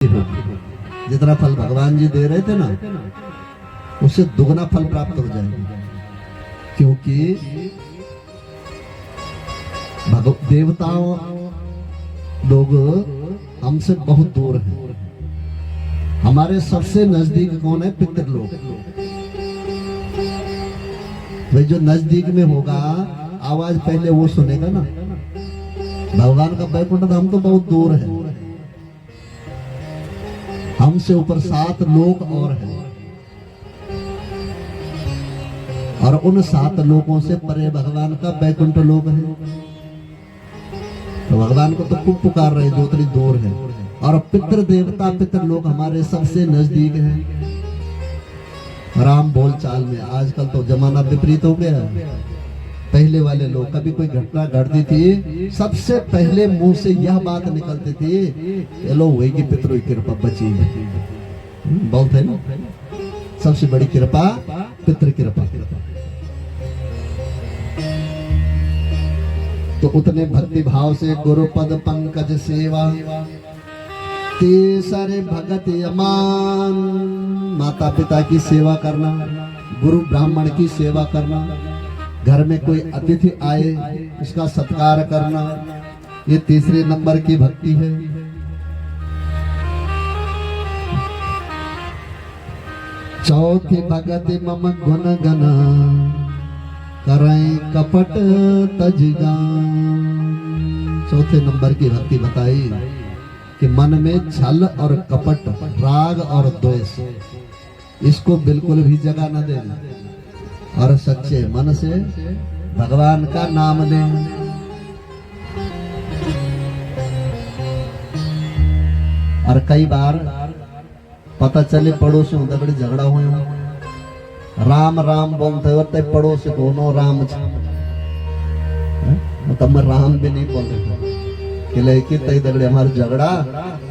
जितना फल भगवान जी दे रहे थे ना, उससे दुगना फल प्राप्त हो जाएगा। क्योंकि देवताओं लोग हमसे बहुत दूर हैं। हमारे सबसे नजदीक कौन है? पितृलोक। भाई जो नजदीक में होगा, आवाज पहले वो सुनेगा ना। भगवान का वैकुंठ धाम तो बहुत दूर है, हमसे ऊपर 7 लोक और हैं, और उन 7 लोकों से परे भगवान का वैकुंठ लोक है। तो भगवान को तो खूब पुकार रहे जो उतनी दूर है। और पितृ देवता पितृ लोक हमारे सबसे नजदीक है। राम बोल चाल में आजकल तो जमाना विपरीत हो गया है। पहले वाले लोग कभी कोई घटना घटती थी, सबसे पहले मुंह से यह बात निकलती थी, चलो वही की पितरों की कृपा बची बहुत है ना। सबसे बड़ी कृपा पितृ कृपा। तो उतने भक्ति भाव से गुरु पद पंकज सेवा, तेसरे भगत अमान। माता पिता की सेवा करना, गुरु ब्राह्मण की सेवा करना, घर में कोई अतिथि आए उसका सत्कार करना, ये तीसरे नंबर की भक्ति है। चौथी भगत मम गुण गना, करें कपट तजगान। चौथे नंबर की भक्ति बताई कि मन में छल और कपट, राग और द्वेष, इसको बिल्कुल भी जगह न देना, और सच्चे मन से भगवान का नाम लें। और कई बार पता चले पड़ोसियों से बड़ी झगड़ा हुए, राम राम बोलते होते पड़ोस को नो राम तब मैं राम भी नहीं बोल रहे कि लेके तय दगड़े हमारे झगड़ा,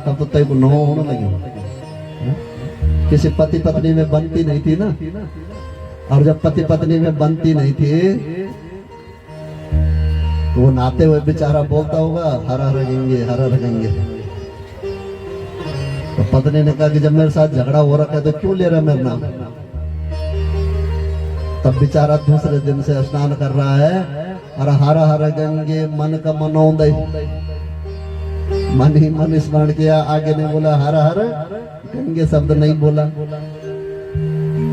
तब तो तय को नो होने लगे। किसी पति पत्नी में बनती नहीं थी ना, और जब पति पत्नी में बनती नहीं थी तो वो नाते हुए बेचारा बोलता होगा हरा रखेंगे हरा रखेंगे। तो पत्नी ने कहा कि जब मेरे साथ झगड़ा हो रखा है तो क्यों ले रहा मेरा नाम। तब बेचारा दूसरे दिन से स्नान कर रहा है, और हर हर गंगे मन का मनोदय, मन ही मन स्मरण किया, आगे ने बोला हर हर गंगे शब्द नहीं बोला।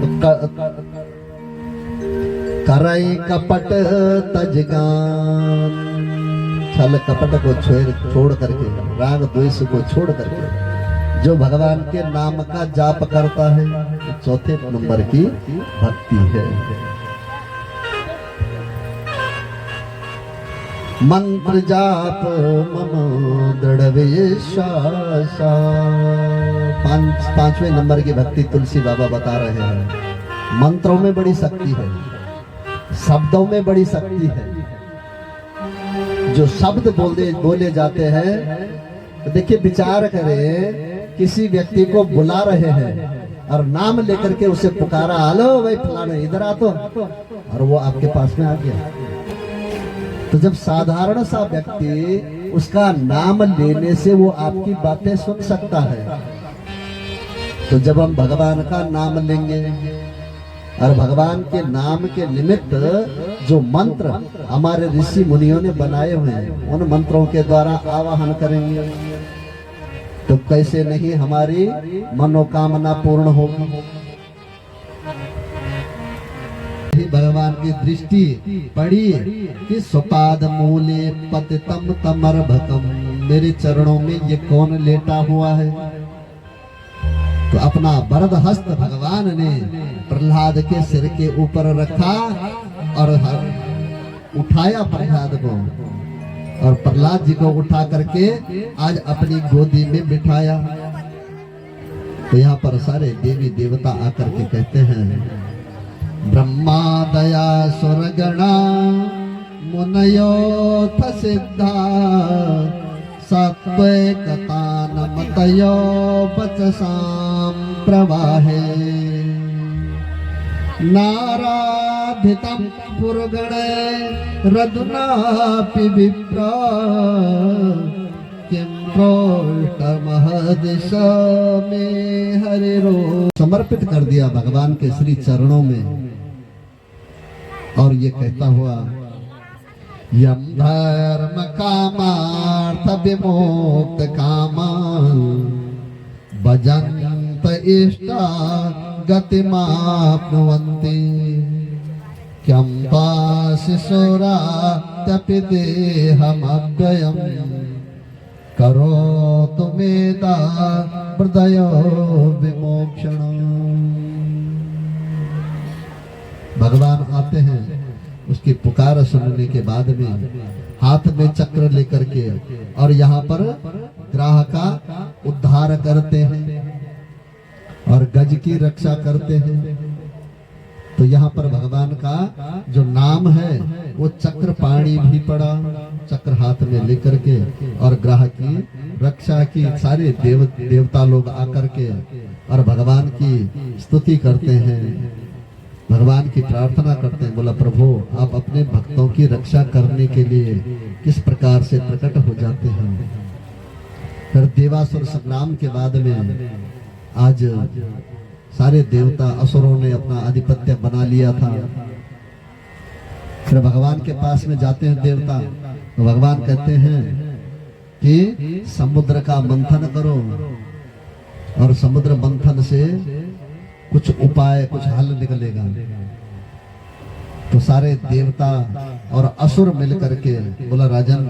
तो करई कपट तजगान, छल कपट को छोड़ करके, राग द्वेष को छोड़ करके जो भगवान के नाम का जाप करता है, चौथे नंबर की भक्ति है। मंत्र जाप मम दृढ़ विश्वास। 5वें नंबर की भक्ति तुलसी बाबा बता रहे हैं। मंत्रों में बड़ी शक्ति है, शब्दों में बड़ी शक्ति है। जो शब्द बोले जाते हैं, तो देखिए विचार करें, किसी व्यक्ति को बुला रहे हैं और नाम लेकर के उसे पुकारा, हेलो भाई फलाना इधर आ, तो और वो आपके पास में आ गया। तो जब साधारण सा व्यक्ति उसका नाम लेने से वो आपकी बातें सुन सकता है, तो जब हम भगवान का नाम लेंगे और भगवान के नाम के निमित्त जो मंत्र हमारे ऋषि मुनियों ने बनाए हुए हैं, उन मंत्रों के द्वारा आवाहन करेंगे, तो कैसे नहीं हमारी मनोकामना पूर्ण होगी। भगवान की दृष्टि पड़ी कि स्वपाद मूले पतितम तमर्भकम, मेरे चरणों में ये कौन लेटा हुआ है। तो अपना वरद हस्त भगवान ने प्रहलाद के सिर के ऊपर रखा और उठाया प्रहलाद को, और प्रहलाद जी को उठा करके आज अपनी गोदी में बिठाया। तो यहाँ पर सारे देवी देवता आकर के कहते हैं, ब्रह्मा दया सुरगणा मुनयोथ सिद्धा, सात्वैकतानमतयो वचसां प्रवाहे, नाराधितं पुरगणे रदुनापि विप्र, किं पृष्ठ महदिशा में हरे रो समर्पित कर दिया भगवान के श्री चरणों में। और ये कहता हुआ यम धर्म कामार्थ विमोक्त कामा भजन्त इष्टा गतिमाप्नुवन्ति क्यं पाशिशोरा तपिते हम अव्ययम् करोतु मेदा हृदयो विमोक्षणम्। भगवान आते हैं, उसकी पुकार सुनने के बाद में हाथ में चक्र लेकर के और यहाँ पर ग्राह का उद्धार करते हैं और गज की रक्षा करते हैं। तो यहाँ पर भगवान का जो नाम है वो चक्र पाणी भी पड़ा, चक्र हाथ में लेकर के और ग्राह की रक्षा की। सारे देवता लोग आकर के और भगवान की स्तुति करते हैं, भगवान की प्रार्थना करते हैं। बोला प्रभु आप अपने भक्तों की रक्षा करने के लिए किस प्रकार से प्रकट हो जाते हैं। फिर देवासुर संग्राम के बाद में आज सारे देवता असुरों ने अपना आधिपत्य बना लिया था। फिर भगवान के पास में जाते हैं देवता, तो भगवान कहते हैं कि समुद्र का मंथन करो और समुद्र मंथन से कुछ उपाय कुछ हल निकलेगा। तो सारे देवता और असुर मिलकर के बोला राजन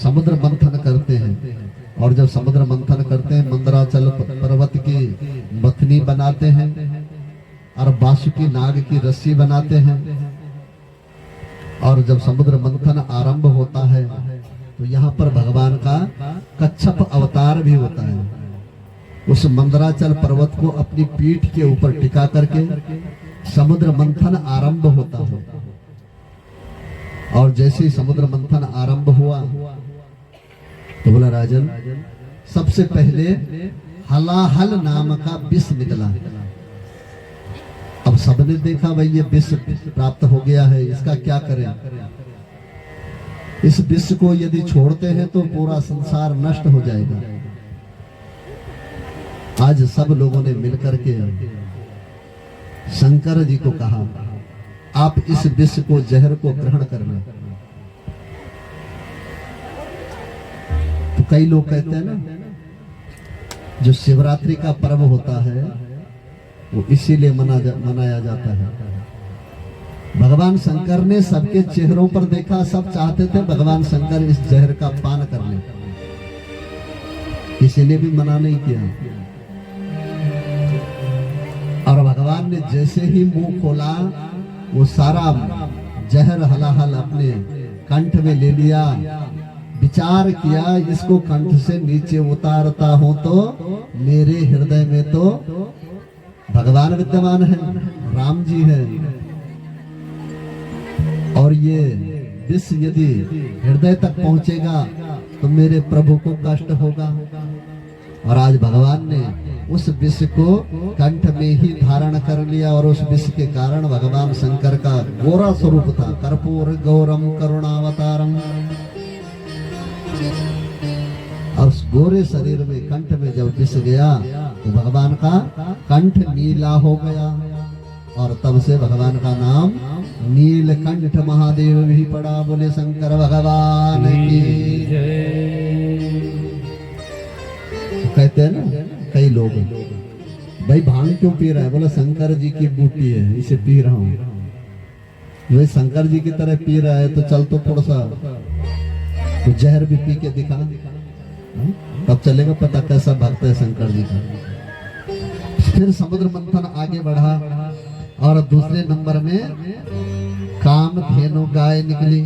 समुद्र मंथन करते हैं। और जब समुद्र मंथन करते हैं मंदराचल पर्वत की मथनी बनाते हैं और बासुकी नाग की रस्सी बनाते हैं। और जब समुद्र मंथन आरंभ होता है तो यहाँ पर भगवान का कच्छप अवतार भी होता है। उस मंदराचल पर्वत को अपनी पीठ के ऊपर टिका करके समुद्र मंथन आरंभ होता है। और जैसे ही समुद्र मंथन आरंभ हुआ तो बोला राजन सबसे पहले हलाहल नाम का विष निकला। अब सबने देखा भाई ये विष प्राप्त हो गया है, इसका क्या करें। इस विष को यदि छोड़ते हैं तो पूरा संसार नष्ट हो जाएगा। आज सब लोगों ने मिलकर के शंकर जी को कहा आप इस विष को जहर को ग्रहण कर लें। तो कई लोग कहते हैं ना जो शिवरात्रि का पर्व होता है वो इसीलिए मनाया जाता है। भगवान शंकर ने सबके चेहरों पर देखा, सब चाहते थे भगवान शंकर इस जहर का पान कर ले, किसी ने भी मना नहीं किया। और भगवान ने जैसे ही मुंह खोला वो सारा जहर हलाहल अपने कंठ में ले लिया। विचार किया इसको कंठ से नीचे उतारता हूं तो मेरे हृदय में तो भगवान विद्यमान है, राम जी है। और ये विष यदि हृदय तक पहुंचेगा तो मेरे प्रभु को कष्ट होगा। और आज भगवान ने उस विष को कंठ में ही धारण कर लिया और उस विष के कारण भगवान शंकर का गोरा स्वरूप था। कर्पूर गौरम करुणावतारम। और उस गोरे शरीर में कंठ में जब विष गया तो भगवान का कंठ नीला हो गया और तब से भगवान का नाम नीलकंठ महादेव भी पड़ा। बोले शंकर भगवान की जय। कहते हैं ना कई लोग भाई भांग क्यों पी रहा है, बोला शंकर जी की बूटी है इसे पी रहा हूँ। भाई शंकर जी की तरह पी रहा है तो चल तो थोड़ा सा तो जहर भी पी के दिखा, तब चलेगा पता कैसा भक्त है शंकर जी का। फिर समुद्र मंथन आगे बढ़ा और दूसरे नंबर में कामधेनु गाय निकली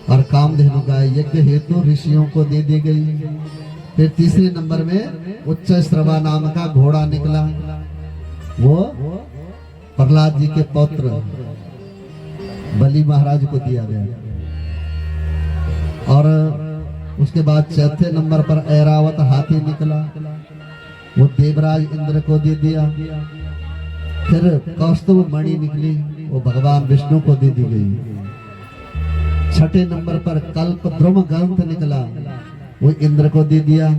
और कामधेनु गाय यज्ञ हेतु ऋषियों को दे दी गई। फिर तीसरे नंबर में उच्च श्रवा नाम का घोड़ा निकला, वो प्रहलाद जी के पौत्र बलि महाराज को दिया गया। और उसके बाद चौथे नंबर पर ऐरावत हाथी निकला, वो देवराज इंद्र को दे दिया। फिर कौस्तुभ मणि निकली, वो भगवान विष्णु को दे दी गई। छठे नंबर पर कल्प द्रुम ग्रंथ निकला, वो इंद्र को दे दिया।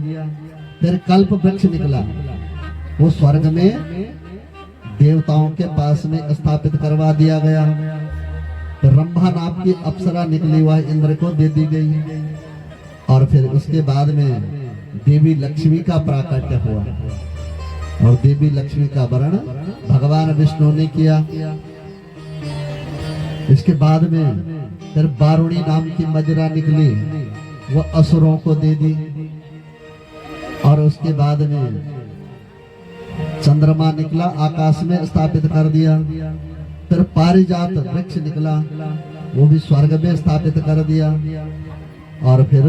फिर कल्प वृक्ष निकला, वो स्वर्ग में देवताओं के पास में स्थापित करवा दिया गया। रंभा नाम की अप्सरा निकली, वह इंद्र को दे दी गई। और फिर उसके बाद में देवी लक्ष्मी का प्राकट्य हुआ, और देवी लक्ष्मी का वर्ण भगवान विष्णु ने किया। इसके बाद में फिर बारुणी नाम की मदिरा निकली, वो असुरों को दे दी। और उसके बाद में चंद्रमा निकला, आकाश में स्थापित कर दिया। फिर पारिजात वृक्ष निकला, वो भी स्वर्ग में स्थापित कर दिया। और फिर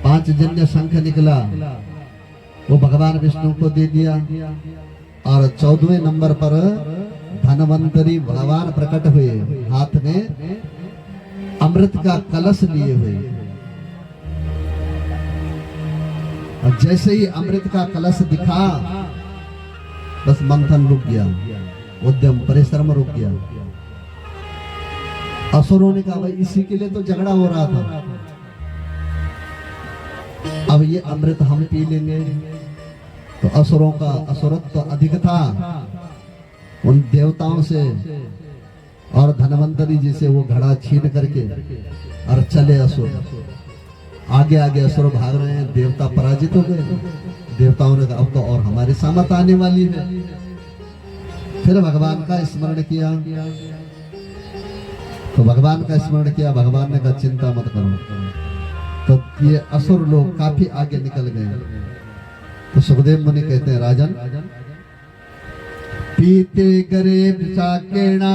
पांचजन्य शंख निकला, वो भगवान विष्णु को दे दिया। और 14वें नंबर पर धनवंतरी भगवान प्रकट हुए, हाथ में अमृत का कलश लिए हुए। और जैसे ही अमृत का कलश दिखा, बस मंथन रुक गया, उद्यम परिश्रम रुक गया। असुरों ने कहा भाई इसी के लिए तो झगड़ा हो रहा था, अब ये अमृत हम पी लेंगे। तो असुरों का असुरत्व तो अधिक था, उन देवताओं से और धनवंतरी जी से वो घड़ा छीन करके और चले असुर। आगे आगे असुर भाग रहे हैं, देवता पराजित हो गए। देवताओं ने कहा अब तो और हमारी सामत आने वाली है। फिर भगवान का स्मरण किया, तो भगवान का स्मरण किया। भगवान ने कहा चिंता मत करो। तो ये असुर लोग काफी आगे निकल गए। तो सुखदेव मुनि कहते हैं राजन, पीते गरे विशाकेणा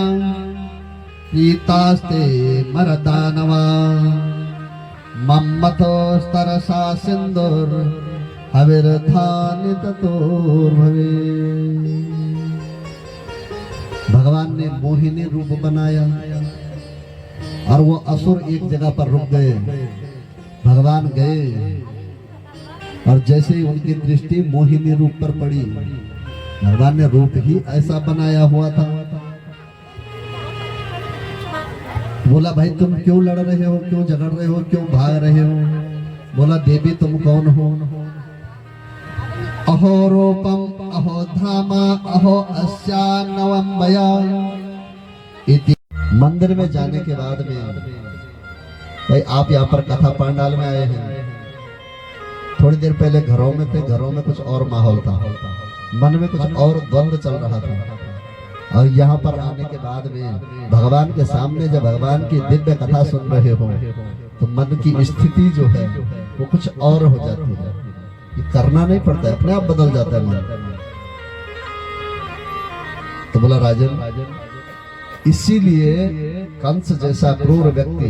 पीतास्ते मरदानवा मम्मतोस्तरसा सिंदूर हविर्धानि ततोर्भवे। भगवान ने मोहिनी रूप बनाया और वो असुर एक जगह पर रुक गए। भगवान गए और जैसे ही उनकी दृष्टि मोहिनी रूप पर पड़ी, भगवान ने रूप ही ऐसा बनाया हुआ था। बोला भाई तुम क्यों लड़ रहे हो, क्यों झगड़ रहे हो, क्यों भाग रहे हो? बोला देवी तुम कौन हो? अहो रूपम अहो धामा अहो अस्या नवम्बया इति। मंदिर में जाने के बाद में भाई आप यहाँ पर कथा पंडाल में आए हैं, थोड़ी देर पहले घरों में थे, घरों में कुछ और माहौल था, मन में कुछ और द्वंद्व चल रहा था। और यहाँ पर आने के बाद में भगवान के सामने जब भगवान की दिव्य कथा सुन रहे हो तो मन की स्थिति जो है वो कुछ और हो जाती है। ये करना नहीं पड़ता है, अपने आप बदल जाता है मन। तो बोला राजन, इसीलिए कंस जैसा क्रूर व्यक्ति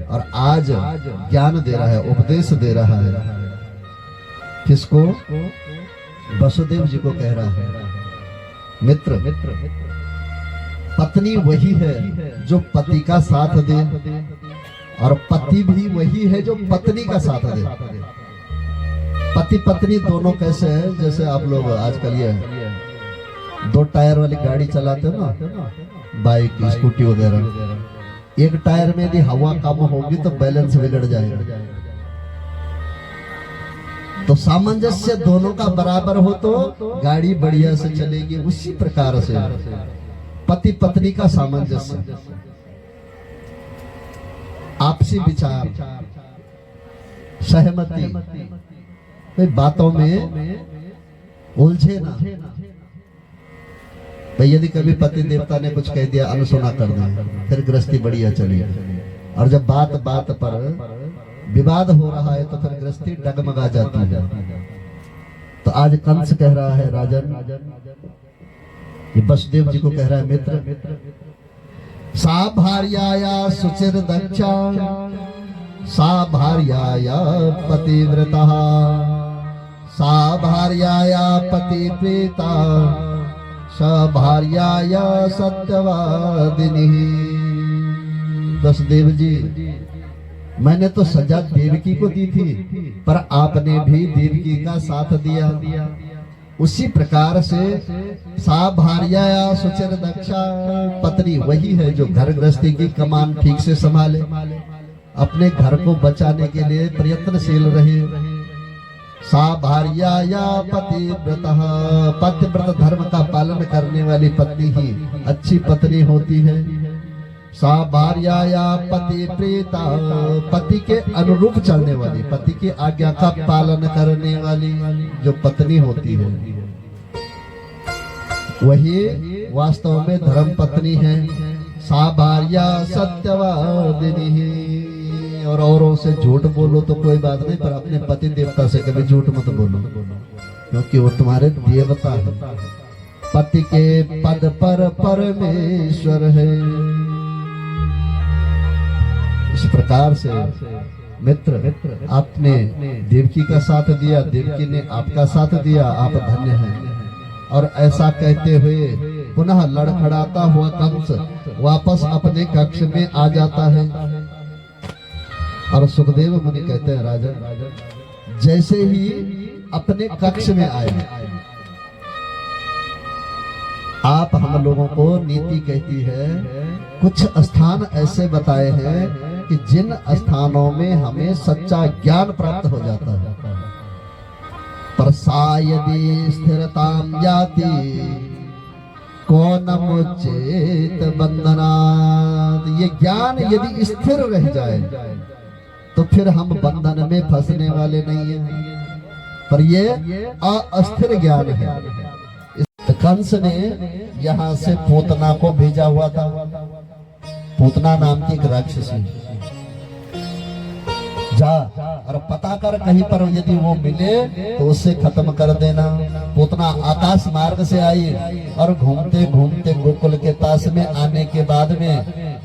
और आज ज्ञान दे रहा है, उपदेश दे रहा है। किसको? वसुदेव जी को कह रहा है मित्र, पत्नी वही है जो पति का साथ दे, और पति भी वही है जो पत्नी का साथ दे। पति पत्नी दोनों कैसे है? जैसे आप लोग आजकल ये 2 टायर वाली गाड़ी चलाते हो ना, बाइक स्कूटी वगैरह, एक टायर में यदि हवा कम होगी तो बैलेंस बिगड़ जाएगा। तो सामंजस्य दोनों का बराबर हो तो गाड़ी बढ़िया से चलेगी। उसी प्रकार से पति पत्नी का सामंजस्य, आपसी विचार, सहमति, बातों में उलझे ना। भाई यदि कभी पति देवता ने कुछ कह दिया, अनसुना कर दे, फिर गृहस्थी बढ़िया चली। और जब बात बात पर विवाद हो रहा है तो फिर गृहस्थी डगमगा जाती है। तो आज कंस कह रहा है राजन, ये वसुदेव जी को कह रहा है मित्र, सा भार्याया सुचिर दक्षा सा भार्याया पतिव्रता सा भार्याया पति प्रीता सा भार्याया सत्यवादिनी। वसुदेव जी, मैंने तो सजा देवकी को दी थी, पर आपने भी देवकी का साथ दिया। उसी प्रकार से सा भार्या सुचिर दक्षा, पत्नी वही है जो घर गृहस्थी की कमान ठीक से संभाले। अपने घर को बचाने के लिए प्रयत्नशील रहे। सा भार्या या पतिव्रता, पतिव्रत धर्म का पालन करने वाली पत्नी ही अच्छी पत्नी होती है। सा भार्या या पति प्रीता, पति के अनुरूप चलने वाली, पति की आज्ञा का पालन करने वाली जो पत्नी होती है वही वास्तव में धर्म पत्नी है। सा भार्या सत्यवादिनी, और औरों से झूठ बोलो तो कोई बात नहीं, पर अपने पति देवता से कभी झूठ मत बोलो, क्योंकि वो तुम्हारे देवता है। पति के पद पर परमेश्वर है। इस प्रकार से मित्र, आपने देवकी का साथ दिया, देवकी ने आपका साथ दिया, आप धन्य हैं। और ऐसा कहते हुए पुनः लड़खड़ाता हुआ कंस वापस अपने कक्ष में आ जाता है। और सुखदेव मुनि कहते हैं, राजन जैसे ही अपने कक्ष में आए, आप हम लोगों को नीति कहती है, कुछ स्थान ऐसे बताए हैं कि जिन स्थानों में हमें सच्चा ज्ञान प्राप्त हो जाता है। पर सा यदि स्थिरताम जाति कौनमुचेत बंधनात्, ये ज्ञान यदि स्थिर रह जाए तो फिर हम बंधन में फंसने वाले नहीं हैं, पर ये अस्थिर ज्ञान है। कंस ने यहाँ से पूतना को भेजा हुआ था। पूतना नाम की एक राक्षसी, जा और पता कर कहीं पर यदि वो मिले तो उससे खत्म कर देना। पूतना आकाश मार्ग से आई और घूमते घूमते गोकुल के पास में आने के बाद में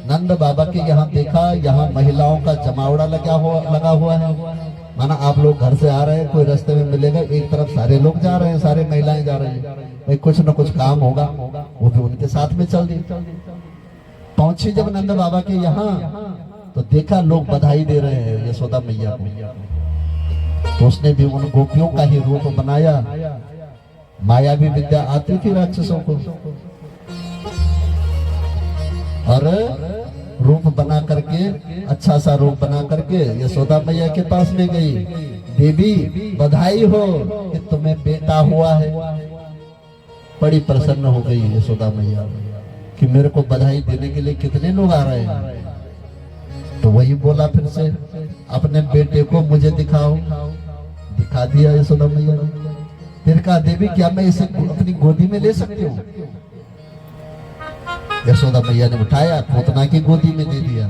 नंद बाबा के यहाँ देखा, यहाँ महिलाओं का जमावड़ा लगा हुआ है। माना आप लोग घर से आ रहे हैं, कोई रास्ते में मिलेगा, एक तरफ सारे लोग जा रहे हैं, सारे महिलाएं जा रही हैं, भाई कुछ न कुछ काम होगा, वो भी उनके साथ में चल दी। पहुंची जब नंद बाबा के यहाँ तो देखा लोग बधाई दे रहे हैं यशोदा मैया को, तो उसने भी उन गोपियों का ही रूप बनाया। मायावी विद्या आती थी राक्षसों को, और रूप बना करके, अच्छा सा रूप बना करके यशोदा मैया के पास में गई। देवी बधाई हो कि तुम्हें बेटा हुआ है। बड़ी प्रसन्न हो गई यशोदा मैया कि मेरे को बधाई देने के लिए कितने लोग आ रहे हैं। तो वही बोला फिर से, अपने बेटे को मुझे दिखाओ। दिखा दिया यशोदा मैया ने। फिर कहा, देवी क्या मैं इसे अपनी गोदी में ले सकती हूँ? यशोदा मैया ने उठाया, पूतना की गोदी में दे दिया।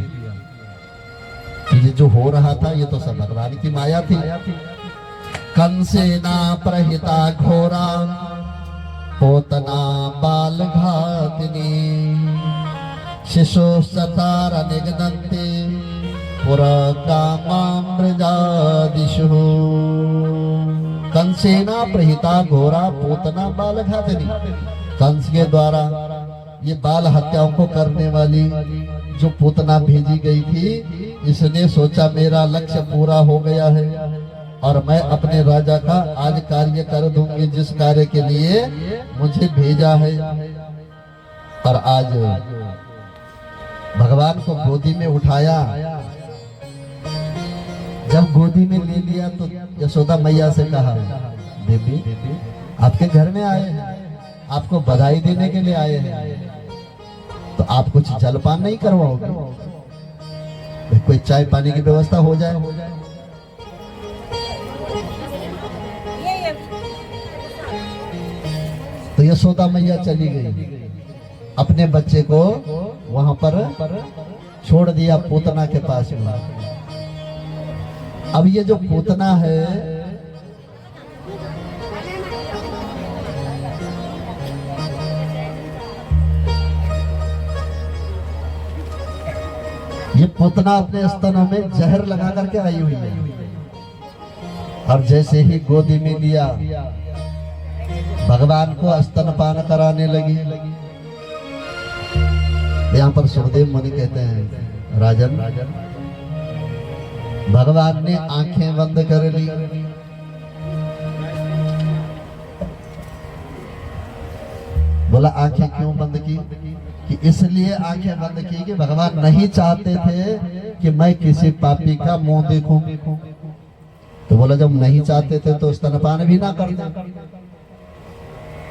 ये जो हो रहा था ये तो सब भगवान की माया थी। कंसेना प्रहिता घोरा पोतना बाल घातिनी, शिशु सतार निगदन्ते पुरा कामामृजादिषु। कंसेना प्रहिता घोरा पोतना बाल घातिनी, कंस के द्वारा ये बाल हत्याओं को करने वाली जो पूतना भेजी गई थी, इसने सोचा मेरा लक्ष्य पूरा हो गया है और मैं अपने राजा का आज कार्य कर दूंगी, जिस कार्य के लिए मुझे भेजा है। पर आज भगवान को गोदी में उठाया, जब गोदी में ले लिया तो यशोदा मैया से कहा, देवी आपके घर में आए हैं, आपको बधाई देने के लिए आए हैं, तो आप कुछ जलपान नहीं करवाओगे? कोई चाय पानी की व्यवस्था हो जाए। तो यशोदा मैया चली गई, अपने बच्चे को वहां पर छोड़ दिया पूतना के पास में। अब ये जो पूतना है, ये पूतना अपने स्तनों में जहर लगा करके आई हुई है, और जैसे ही गोदी में लिया भगवान को स्तनपान कराने लगी। यहाँ पर सुखदेव मुनि कहते हैं, राजन भगवान ने आंखें बंद कर ली। बोला आंखें क्यों बंद की? कि इसलिए आंखें बंद की कि भगवान नहीं चाहते थे कि मैं किसी पापी का मुंह देखूं। तो बोला जब नहीं चाहते थे तो स्तनपान भी ना करते।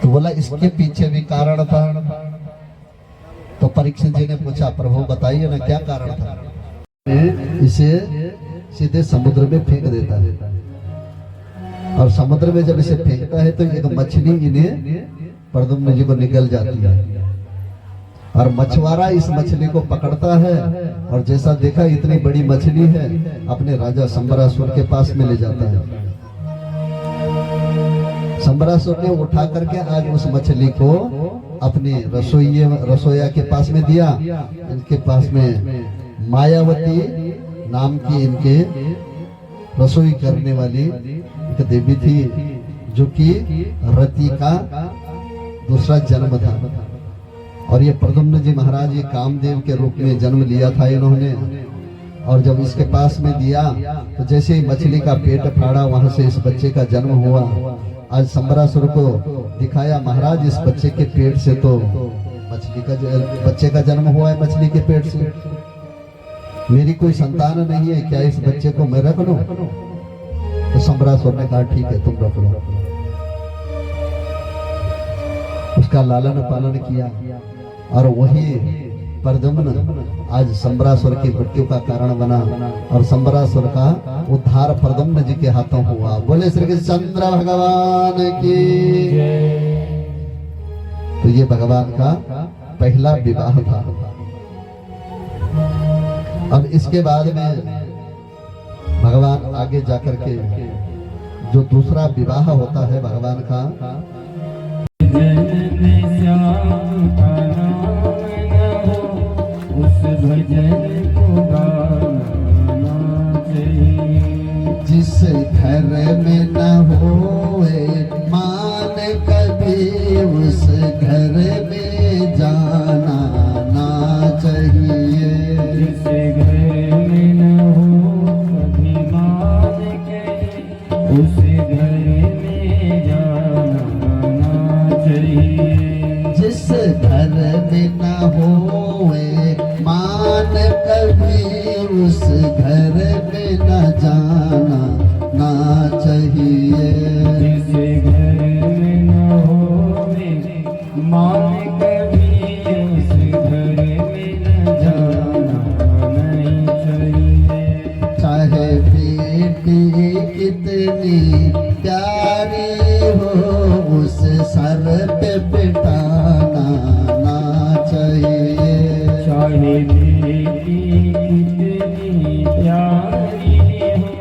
तो बोला इसके पीछे भी कारण था। तो परीक्षित जी ने पूछा प्रभु बताइए ना क्या कारण था। इसे सीधे समुद्र में फेंक देता है और समुद्र में जब इसे फेंकता है तो एक मछली इन्हें प्रद्युम्न जी को निकल जाती है और मछुआरा इस मछली को पकड़ता है और जैसा देखा इतनी बड़ी मछली है अपने राजा संबरासुर के पास में ले जाता है। संबरासुर ने उठा करके आज उस मछली को अपने रसोइया के पास में दिया। इनके पास में मायावती नाम की इनके रसोई करने वाली एक देवी थी जो कि रति का दूसरा जन्म था। और ये प्रद्युम्न जी महाराज ये कामदेव के रूप में जन्म लिया था इन्होंने। और जब इसके पास में दिया तो जैसे ही मछली का पेट फाड़ा वहां से इस बच्चे का जन्म हुआ। आज संबरासुर को दिखाया महाराज इस बच्चे के पेट से तो बच्चे का जन्म हुआ है मछली के पेट से। मेरी कोई संतान नहीं है, क्या इस बच्चे को मैं रख लूं? तो संबरासुर ने कहा ठीक है तुम रख लो। उसका लालन पालन किया और वही प्रद्युम्न आज संबरासुर की मृत्यु का कारण बना और संबरासुर का उद्धार प्रद्युम्न जी के हाथों हुआ। बोले श्री कृष्ण भगवान की। तो ये भगवान का पहला विवाह था। अब इसके बाद में भगवान आगे जाकर के जो दूसरा विवाह होता है भगवान का जिस घर में न होए मान कभी उस घर में जाना ना चाहिए। जिस घर में न हो कभी मान के उस घर में जाना ना चाहिए। जिस घर में न होए मान कभी उस घर में न जाना ना चाहिए। जिस घर में न होए मान कभी उस घर में न जाना नहीं चाहिए। चाहे बेटी कितनी प्यारी हो उस सर पे बिठाना ना चाहिए। चाहे बेटी कितनी प्यारी हो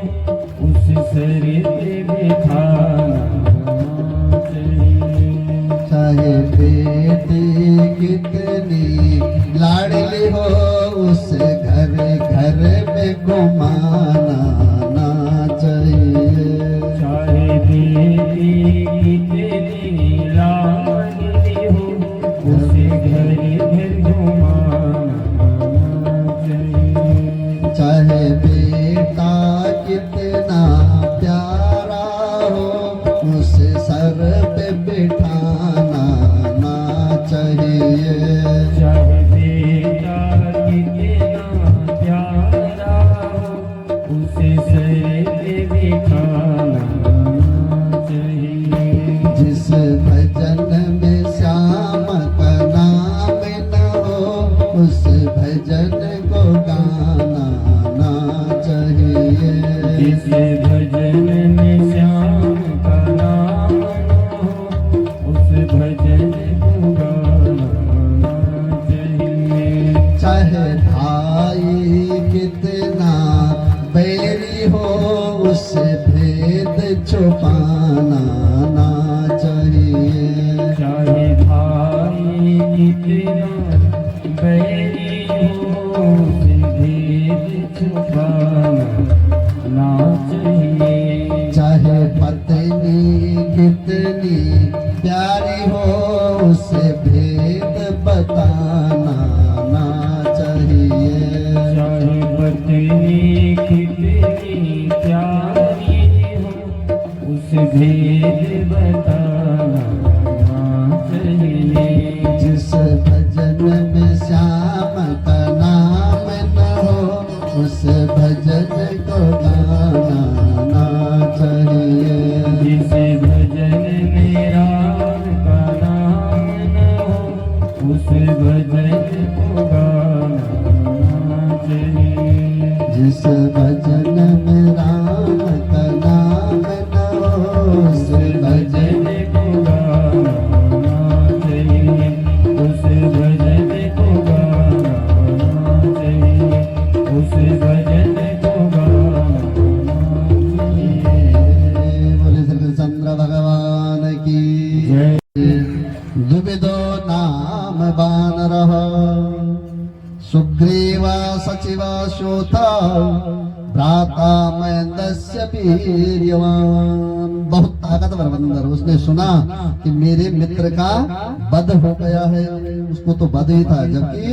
उस सर पे बिठाना ना चाहिए। चाहे बेटी कितनी लाडली हो उस घर घर में घुमाना ना चाहिए। चाहे बेटी कितनी लाडली हो उस घर घर घुमाना ना चाहिए। चाहे बेटा कितना प्यारा हो उस सर पे बिठाना ना चाहिए। चाहे बेटा कितना प्यारा हो उस सर पे बिठाना ना चाहिए। जिस भजन में श्याम का नाम न हो उस भजन को गाना ना चाहिए। जिस भजन में श्याम का नाम न हो उस भजन को गाना ना चाहिए। चाहे भाई कितना बैरी हो उस भेद छुपाना ना चाहिए। चाहे भाई कितना बैरी हो उस भेद छुपाना ना चाहिए। चाहे पत्नी कितनी प्यारी हो उसे भेद बताना ना चाहिए। चाहे पत्नी कितनी प्यारी हो उसे भेद बताना ना चाहिए। जिस भजन में श्याम का नाम न हो उस द्विविधो नाम वानरः सुग्रीव सचिव श्रोता भ्राता महेंद्रस्य वीर्यवान। बहुत ताकतवर बंदर, उसने सुना कि मेरे मित्र का वध हो गया है। उसको तो वध ही था, जबकि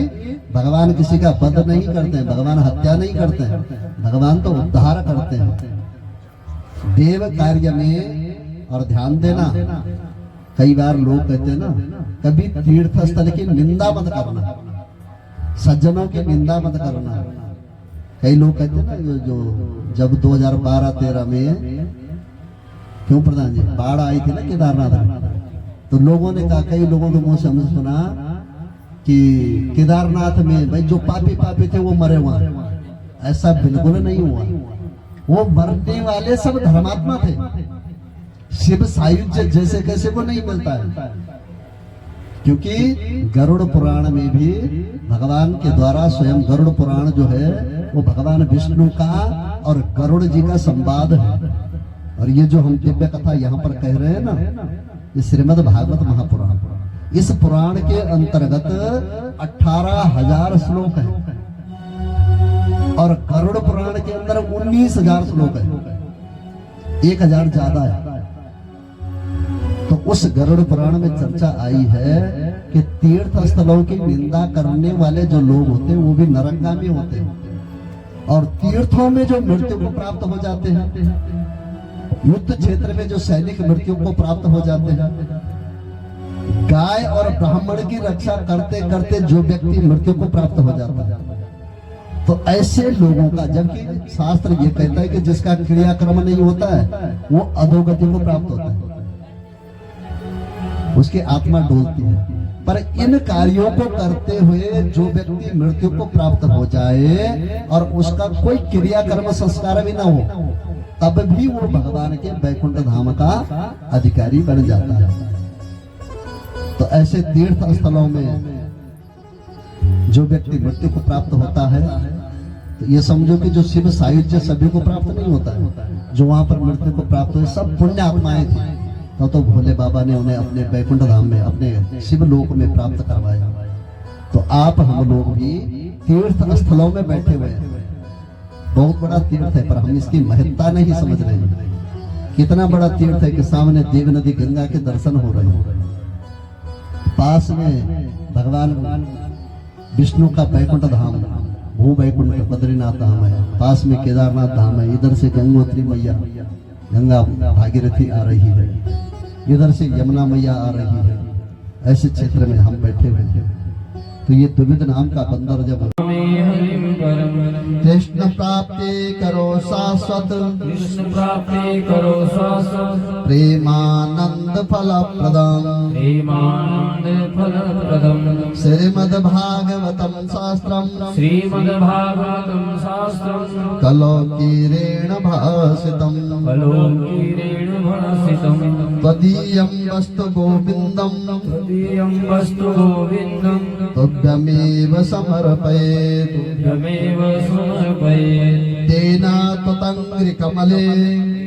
भगवान किसी का वध नहीं करते हैं, भगवान हत्या नहीं करते हैं, भगवान तो उद्धार करते हैं देव कार्य में। और ध्यान देना, कई बार लोग कहते हैं ना, कभी तीर्थ स्थल की निंदा मत करना, सज्जनों की निंदा मत करना। कई लोग कहते हैं ना, जो जब 2012-13 में क्यों प्रधान जी बाढ़ आई थी ना केदारनाथ में, तो लोगों ने कहा, कई लोगों के मुंह से हमने सुना कि केदारनाथ में भाई जो पापी पापी थे वो मरे वहां। ऐसा बिल्कुल नहीं हुआ, वो मरने वाले सब धर्मात्मा थे। शिव सायुज्य जैसे कैसे को नहीं मिलता है, क्योंकि गरुड़ पुराण में भी भगवान के द्वारा स्वयं गरुड़ पुराण जो है वो भगवान विष्णु का और गरुड़ जी का संवाद है। और ये जो हम दिव्य कथा यहाँ पर कह रहे हैं ना, ये श्रीमद् भागवत महापुराण, इस पुराण के अंतर्गत 18,000 श्लोक है और गरुड़ पुराण के अंदर 19,000 श्लोक है, 1,000 ज्यादा है। तो उस गरुड़ पुराण में चर्चा आई है कि तीर्थ स्थलों की निंदा करने वाले जो लोग होते हैं वो भी नरकगामी होते हैं, और तीर्थों में जो मृत्यु को प्राप्त हो जाते हैं, युद्ध क्षेत्र में जो सैनिक मृत्यु को प्राप्त हो जाते हैं, गाय और ब्राह्मण की रक्षा करते करते जो व्यक्ति मृत्यु को प्राप्त हो जाता है, तो ऐसे लोगों का, जबकि शास्त्र ये कहता है कि जिसका क्रियाक्रम नहीं होता है वो अधोगति को प्राप्त होता है, उसकी आत्मा डोलती है। पर इन कार्यों को करते हुए जो व्यक्ति मृत्यु को प्राप्त हो जाए और उसका कोई क्रियाकर्म संस्कार भी ना हो, तब भी वो भगवान के वैकुंठ धाम का अधिकारी बन जाता है। तो ऐसे तीर्थ स्थलों में जो व्यक्ति मृत्यु को प्राप्त होता है, तो ये समझो कि जो शिव सायुज्य सभी को प्राप्त नहीं होता है, जो वहां पर मृत्यु को प्राप्त हुए सब पुण्य आत्माएं थी, तो भोले बाबा ने उन्हें अपने वैकुंठ धाम में, अपने शिव लोक में प्राप्त करवाया। तो आप हम लोग भी तीर्थ स्थलों में बैठे हुए हैं, बहुत बड़ा तीर्थ है, पर हम इसकी महत्ता नहीं समझ रहे हैं। कितना बड़ा तीर्थ है कि सामने देव नदी गंगा के दर्शन हो रहे हैं, पास में भगवान विष्णु का वैकुंठ धाम, भू वैकुंठ बद्रीनाथ धाम है, पास में केदारनाथ धाम है, इधर से गंगोत्री मैया, गंगा भागीरथी आ रही है, इधर से यमुना मैया आ रही है। ऐसे क्षेत्र में हम बैठे हुए हैं। तो ये द्विविध नाम का बंदर जब कृष्ण प्राप्ति करो शाश्वत, कृष्ण प्राप्ति करो शाश्वत, प्रेमानंद फल प्रदम, प्रेमानंद फल प्रदम, श्रीमद् भागवतम शास्त्रम, श्रीमद् भागवतम शास्त्रम, कलौकीरेण भासितम, कलौकीरेण भासितम, त्वदीयं वस्तु गोविंदम, तदीयं वस्तु गोविंदं, तुभ्यमेव समर्पयेत्, तुभ्यमेव समर्पयेत्, तेना त्वतंग्रि कमले,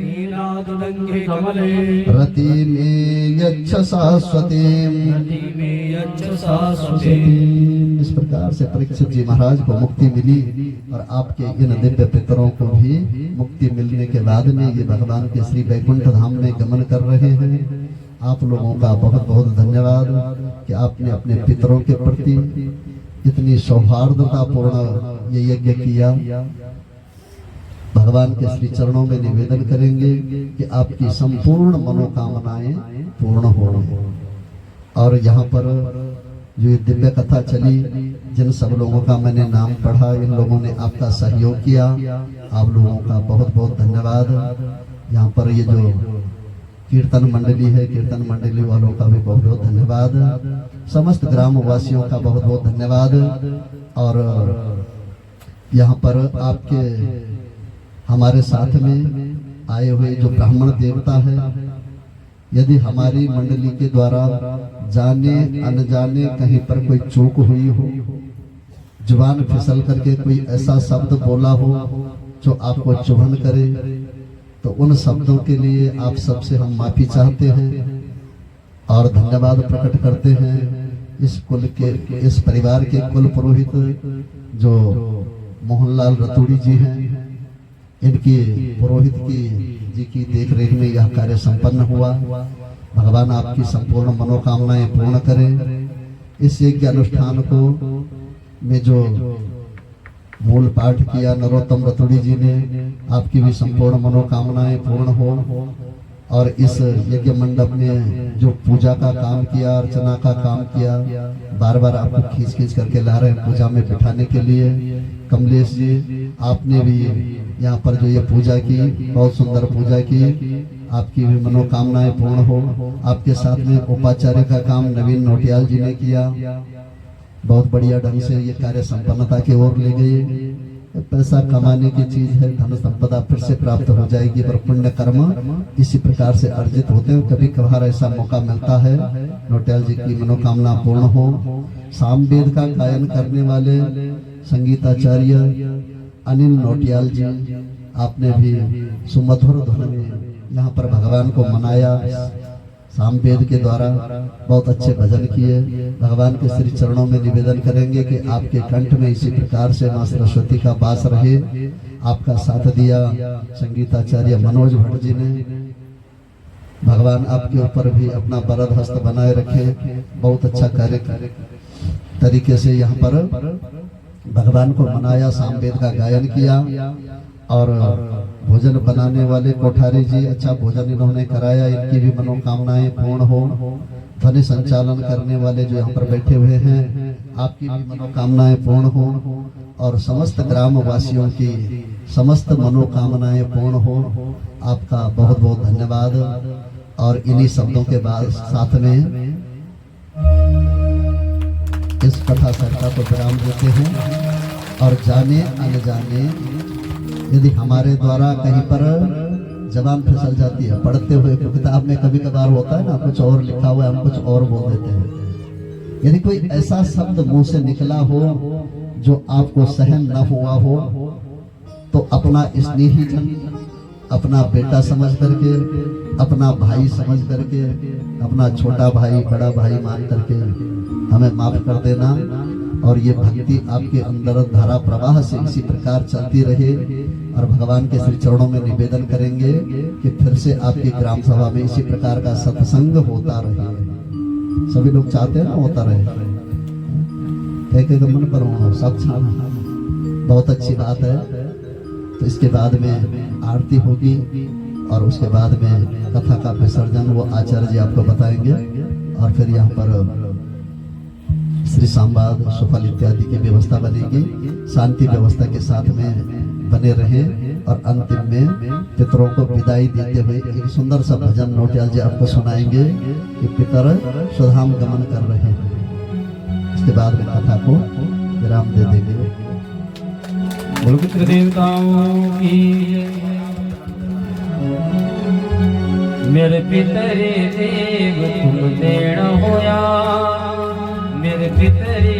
तेना त्वदङ्घ्रि कमले, रति मे यच्छ शाश्वतीम्, रति मे यच्छ शाश्वतीम्। इस प्रकार से परीक्षित जी महाराज को मुक्ति मिली, और आपके इन दिव्य पितरों को भी मुक्ति मिलने के बाद में ये भगवान के श्री वैकुंठ धाम में गमन कर रहे हैं। आप लोगों का बहुत बहुत धन्यवाद कि आपने अपने पितरों के प्रति इतनी सौहार्दतापूर्ण ये यज्ञ किया। भगवान के श्री चरणों में निवेदन करेंगे कि आपकी संपूर्ण मनोकामनाएं पूर्ण हो। और यहाँ पर जो ये दिव्य कथा चली, जिन सब लोगों का मैंने नाम पढ़ा, इन लोगों ने आपका सहयोग किया, आप लोगों का बहुत बहुत धन्यवाद। यहाँ पर ये जो कीर्तन मंडली है, कीर्तन मंडली वालों का भी बहुत बहुत धन्यवाद, समस्त ग्राम वासियों का बहुत बहुत धन्यवाद। और यहाँ पर आपके हमारे साथ में आए हुए जो ब्राह्मण देवता है, यदि हमारी मंडली के द्वारा जाने अनजाने कहीं पर कोई चूक हुई हो, जुबान फिसल करके कोई ऐसा शब्द बोला हो जो आपको चुभन करे, तो उन शब्दों के लिए आप सबसे हम माफी चाहते हैं। और धन्यवाद प्रकट करते हैं इस कुल के, इस परिवार के कुल पुरोहित जो मोहनलाल रतूड़ी जी हैं। इनकी पुरोहित की जी की देखरेख में यह कार्य संपन्न हुआ। भगवान आपकी संपूर्ण मनोकामनाएं पूर्ण करें। इस यज्ञ अनुष्ठान को में जो मूल पाठ किया नरोत्तम रतूड़ी जी ने, आपकी भी संपूर्ण मनोकामनाएं पूर्ण हो। और इस यज्ञ मंडप में जो पूजा का काम किया, अर्चना का काम किया, बार बार आपको खींच खींच करके ला रहे हैं पूजा में बिठाने के लिए। कमलेश जी, आपने भी यहाँ पर जो ये पूजा की, बहुत सुंदर पूजा की। आपकी भी मनोकामनाएं पूर्ण हो। आपके साथ में उपाचार्य का काम नवीन नोटियाल जी ने किया। बहुत बढ़िया ढंग से ये कार्य संपन्नता की ओर ले गए। पैसा कमाने की चीज है, धन संपदा फिर से प्राप्त हो जाएगी, पर पुण्य कर्म इसी प्रकार से अर्जित होते हैं। कभी कभार ऐसा मौका मिलता है। नोटियाल जी की मनोकामना पूर्ण हो। सामवेद का गायन करने वाले संगीताचार्य अनिल नोटियाल जी, आपने भी सुमधुर ध्वनि में यहाँ पर भगवान को मनाया। सामवेद के द्वारा बहुत अच्छे भजन किए। भगवान के श्री चरणों में निवेदन करेंगे कि आपके कंठ में इसी प्रकार से मां सरस्वती का वास रहे। आपका साथ दिया संगीताचार्य मनोज भट्ट जी ने। भगवान आपके ऊपर भी अपना वरद हस्त बनाए रखे। बहुत अच्छा कार्य तरीके से यहाँ पर भगवान को मनाया, सामवेद का गायन किया। और भोजन बनाने वाले कोठारी जी, अच्छा भोजन इन्होंने कराया। इनकी भी मनोकामनाएं पूर्ण हो। ध्वनि संचालन करने वाले जो यहाँ पर बैठे हुए हैं, आपकी भी मनोकामनाएं पूर्ण हो। और समस्त ग्राम वासियों की समस्त मनोकामनाएं पूर्ण हो। आपका बहुत बहुत धन्यवाद। और इन्हीं शब्दों के बाद साथ में इस कथा चर्चा को विराम देते हैं। और जाने अनजाने यदि हमारे द्वारा कहीं पर जबान फिसल जाती है, पढ़ते हुए किताब में कभी कभार होता है ना, कुछ और लिखा हुआ है, हम कुछ और बोल देते हैं। यदि कोई ऐसा शब्द मुंह से निकला हो जो आपको सहन न हुआ हो, तो अपना स्नेही जन, अपना बेटा समझ करके, अपना भाई समझ करके, अपना छोटा भाई बड़ा भाई मान करके हमें माफ कर देना। और ये भक्ति आपके अंदर धारा प्रवाह से इसी प्रकार चलती रहे। और भगवान के श्री चरणों में निवेदन करेंगे कि फिर से आपकी ग्राम सभा में इसी प्रकार का सत्संग होता रहे। सभी लोग चाहते हैं ना होता रहे, एक मन पर हो सत्संग, बहुत अच्छी बात है। तो इसके बाद में आरती होगी और उसके बाद में कथा का विसर्जन वो आचार्य जी आपको बताएंगे। और फिर यहाँ पर श्री संवाद सुफल इत्यादि की व्यवस्था बनेगी। शांति व्यवस्था के साथ में बने रहे। और अंतिम में पितरों को विदाई देते हुए एक सुंदर सा भजन नोटियाल जी आपको सुनाएंगे कि पितर सुधाम गमन कर रहे हैं। इसके बाद में कथा को विराम दे देंगे। बोलो पितृ देवताओं की। मेरे पितरे देव तुम देण होया, मेरे पितरे